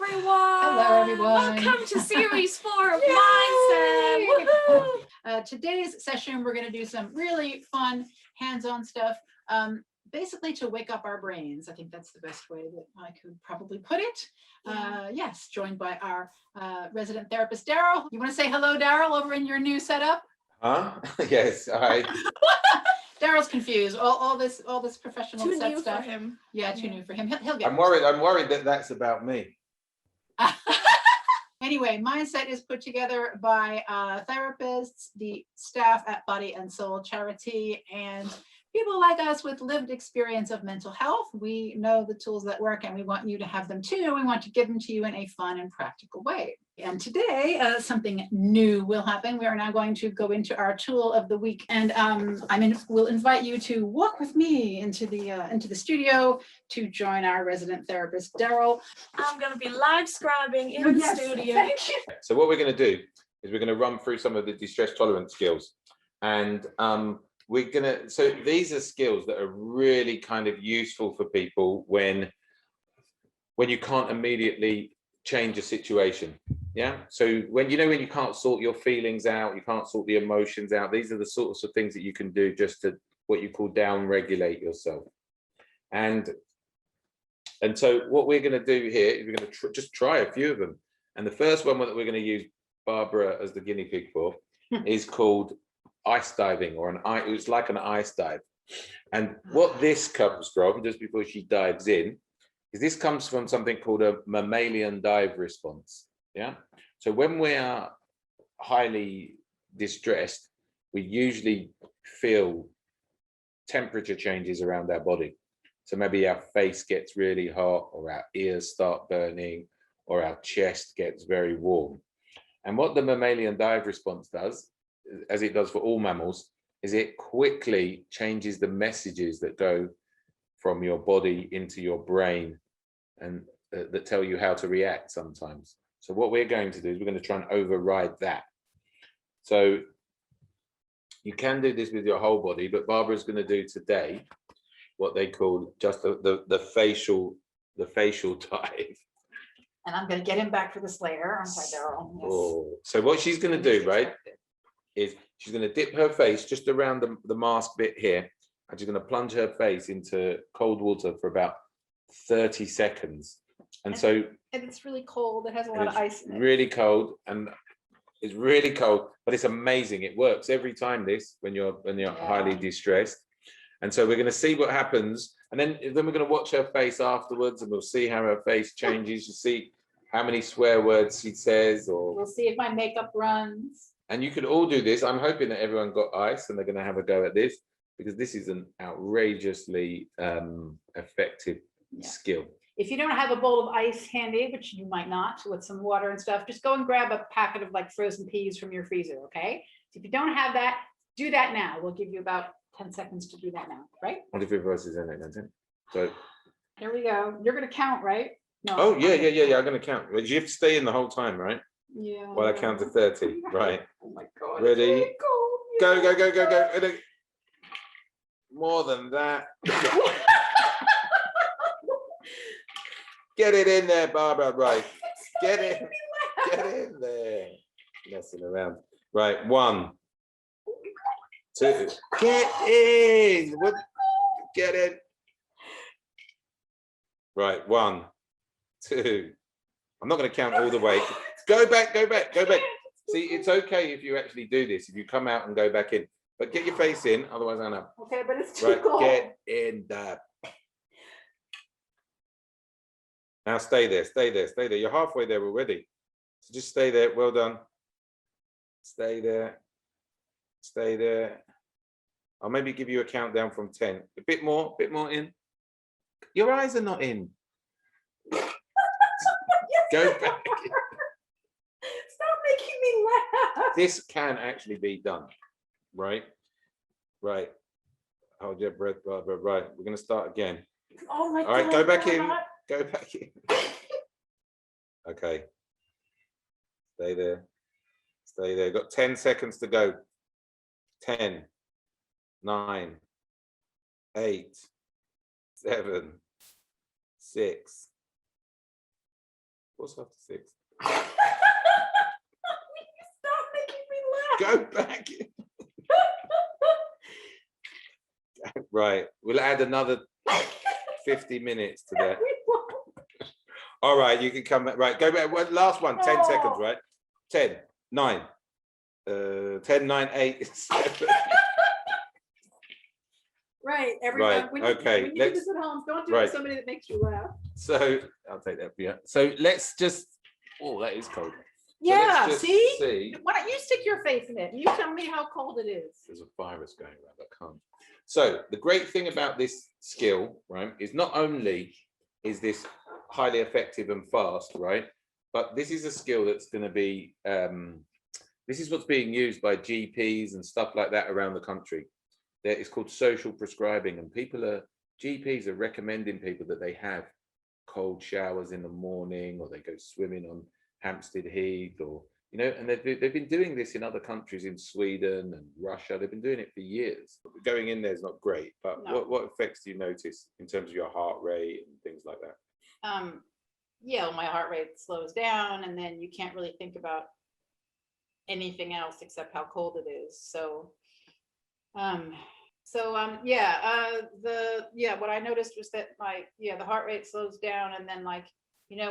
everyone. Hello, everyone. Welcome to series 4 of Yay! Mindset. Woohoo! Today's session, we're going to do some really fun hands-on stuff, basically to wake up our brains. I think that's the best way that I could probably put it. Yes, joined by our resident therapist, Darryl. You want to say hello, Darryl, over in your new setup? Huh? Yes, hi. Daryl's confused. All this professional Too set new stuff. for him. Yeah, too new for him. He'll get. I'm worried that that's about me. Anyway, Mindset is put together by therapists, the staff at Body and Soul Charity, and people like us with lived experience of mental health. We know the tools that work, and we want you to have them too. We want to give them to you in a fun and practical way. And today, something new will happen. We are now going to go into our tool of the week, and we'll invite you to walk with me into the studio to join our resident therapist, Darryl. I'm going to be live scribing in the studio. Thank you. So what we're going to do is we're going to run through some of the distress tolerance skills, and so these are skills that are really kind of useful for people when you can't immediately change a situation. Yeah, so when you can't sort your feelings out, you can't sort the emotions out, these are the sorts of things that you can do just to what you call down regulate yourself. And so what we're going to do here is we're going to just try a few of them. And the first one that we're going to use Barbara as the guinea pig for is called ice diving, it's like an ice dive. And what this comes from, just before she dives in, is this comes from something called a mammalian dive response. Yeah, so when we are highly distressed, we usually feel temperature changes around our body. So maybe our face gets really hot, or our ears start burning, or our chest gets very warm. And what the mammalian dive response does, as it does for all mammals, is it quickly changes the messages that go from your body into your brain and that tell you how to react sometimes. So what we're going to do is we're going to try and override that. So you can do this with your whole body, but Barbara's going to do today what they call just the facial dive. And I'm going to get him back for this later, aren't I, Darryl? Yes. Oh. So what she's going to do, right, is she's going to dip her face just around the mask bit here, and she's going to plunge her face into cold water for about 30 seconds. And it's really cold. It has a lot of ice in it. Really cold, and it's really cold, but it's amazing. It works every time when you're highly distressed. And so we're going to see what happens, and then we're going to watch her face afterwards, and we'll see how her face changes. You see how many swear words she says, or we'll see if my makeup runs. And you can all do this. I'm hoping that everyone got ice, and they're going to have a go at this, because this is an outrageously effective skill. If you don't have a bowl of ice handy, which you might not, with some water and stuff, just go and grab a packet of like frozen peas from your freezer, okay? So if you don't have that, do that now. We'll give you about 10 seconds to do that now, right? What if your voice is in it, so here we go. You're going to count, right? No. Oh, yeah. I'm going to count. You have to stay in the whole time, right? Yeah. While I count to 30, right? Oh my God. Ready? Really cold. Go. Ready? More than that. Get it in there, Barbara. Right. Get in there. Messing around. Right. 1, 2. Get in. Get it. Right. 1, 2. I'm not going to count all the way. Go back. See, it's okay if you actually do this, if you come out and go back in. But get your face in, otherwise I know. Okay, but it's too cold. Get in there. Now stay there. You're halfway there already. So just stay there. Well done. Stay there. I'll maybe give you a countdown from 10. A bit more in. Your eyes are not in. Go back. Stop making me laugh. This can actually be done. Right. Hold your breath, Barbara. Right. We're going to start again. Oh my God. All right, go back in. Go back in. Okay. Stay there. Got 10 seconds to go. 10, 9, 8, 7, 6, What's after 6? Stop making me laugh. Go back. Right. We'll add another 50 minutes to that. We won't. All right. You can come back. Right. Go back. Last one. 10 seconds, Oh. right? 10, 9, 10, 9, 8, 7. Right. Everyone. Right, When okay, you do let's- this at home, don't do it right. with somebody that makes you laugh. So I'll take that for you. So let's just, oh, that is cold. Yeah. just See? Why don't you stick your face in it? You tell me how cold it is. There's a virus going around. I can't. So the great thing about this skill, right, is not only is this highly effective and fast, right, but this is a skill that's going to be, this is what's being used by GPs and stuff like that around the country. It's called social prescribing, and GPs are recommending people that they have cold showers in the morning, or they go swimming on Hampstead Heath, or and they've been doing this in other countries, in Sweden and Russia. They've been doing it for years. Going in there is not great, but No. what effects do you notice in terms of your heart rate and things like that? Yeah, well, my heart rate slows down, and then you can't really think about anything else except how cold it is. So what I noticed was that the heart rate slows down, and then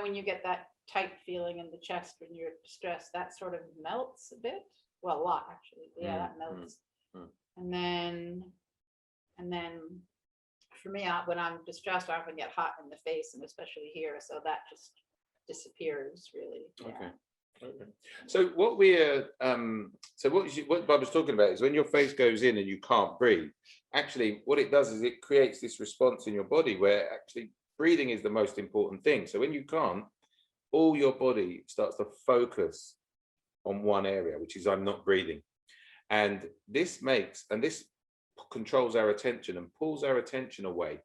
when you get that tight feeling in the chest when you're stressed, that sort of melts a bit. Well, a lot actually. Yeah, that melts. And then for me, when I'm distressed, I often get hot in the face, and especially here. So that just disappears really. Yeah. Okay. Okay. So what what Bob was talking about is when your face goes in and you can't breathe, actually what it does is it creates this response in your body where actually breathing is the most important thing. So when you can't, all your body starts to focus on one area, which is I'm not breathing. And this controls our attention and pulls our attention away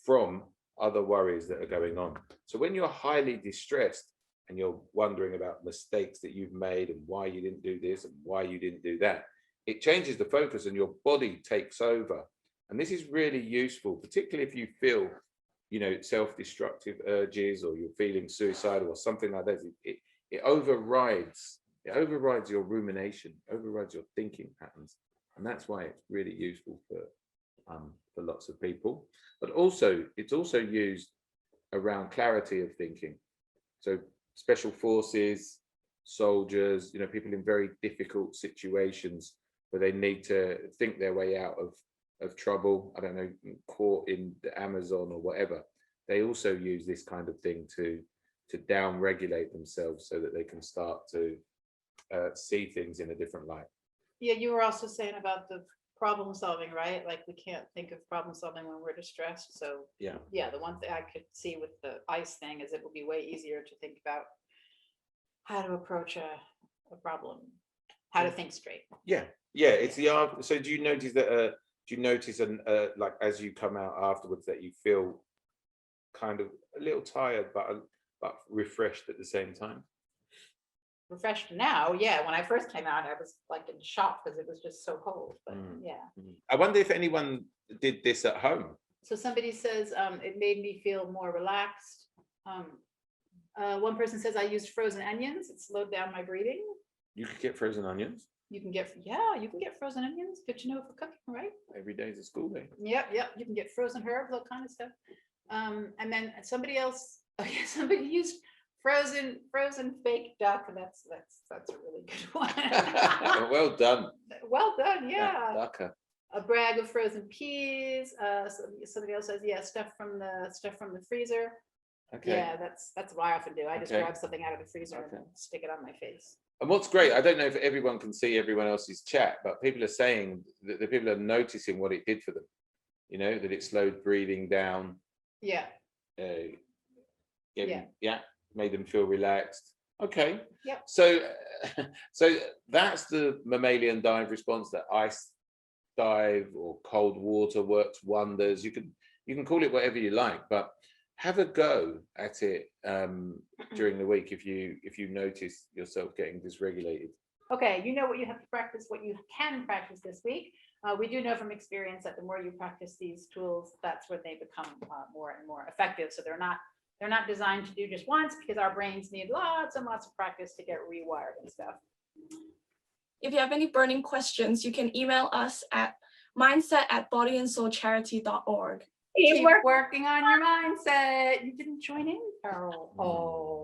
from other worries that are going on. So when you're highly distressed and you're wondering about mistakes that you've made and why you didn't do this and why you didn't do that, it changes the focus and your body takes over. And this is really useful, particularly if you feel, self-destructive urges, or you're feeling suicidal or something like that. It overrides your rumination, overrides your thinking patterns. And that's why it's really useful for lots of people. But also, it's also used around clarity of thinking. So special forces, soldiers, people in very difficult situations where they need to think their way out of trouble, I don't know, caught in the Amazon or whatever, they also use this kind of thing to down regulate themselves so that they can start to see things in a different light. Yeah, you were also saying about the problem solving, right? Like we can't think of problem solving when we're distressed. So yeah, the one thing I could see with the ice thing is it would be way easier to think about how to approach a problem, how to think straight. Yeah, it's the so do you notice that like as you come out afterwards that you feel kind of a little tired but refreshed at the same time? Refreshed now, yeah. When I first came out, I was like in shock because it was just so cold. But I wonder if anyone did this at home. So somebody says it made me feel more relaxed. One person says I used frozen onions. It slowed down my breathing. You could get frozen onions. You can get frozen onions. Good to know for cooking, right? Every day is a school day. Yep. You can get frozen herbs, all kind of stuff. And then somebody used frozen fake duck. That's a really good one. Well done. Well done, yeah. Ducker. A bag of frozen peas. Somebody else says, stuff from the freezer. Okay. Yeah, that's what I often do. I just grab something out of the freezer and stick it on my face. And what's great, I don't know if everyone can see everyone else's chat, but people are saying that the people are noticing what it did for them. That it slowed breathing down. Yeah. Made them feel relaxed. Okay. Yep. So that's the mammalian dive response. That ice dive or cold water works wonders. You can call it whatever you like, but have a go at it during the week if you notice yourself getting dysregulated. Okay, what you have to practice, what you can practice this week. We do know from experience that the more you practice these tools, that's where they become more and more effective. So they're not They're not designed to do just once because our brains need lots and lots of practice to get rewired and stuff. If you have any burning questions, you can email us at mindset@bodyandsoulcharity.org. Keep working on your mindset. You didn't join in, Carol. Oh.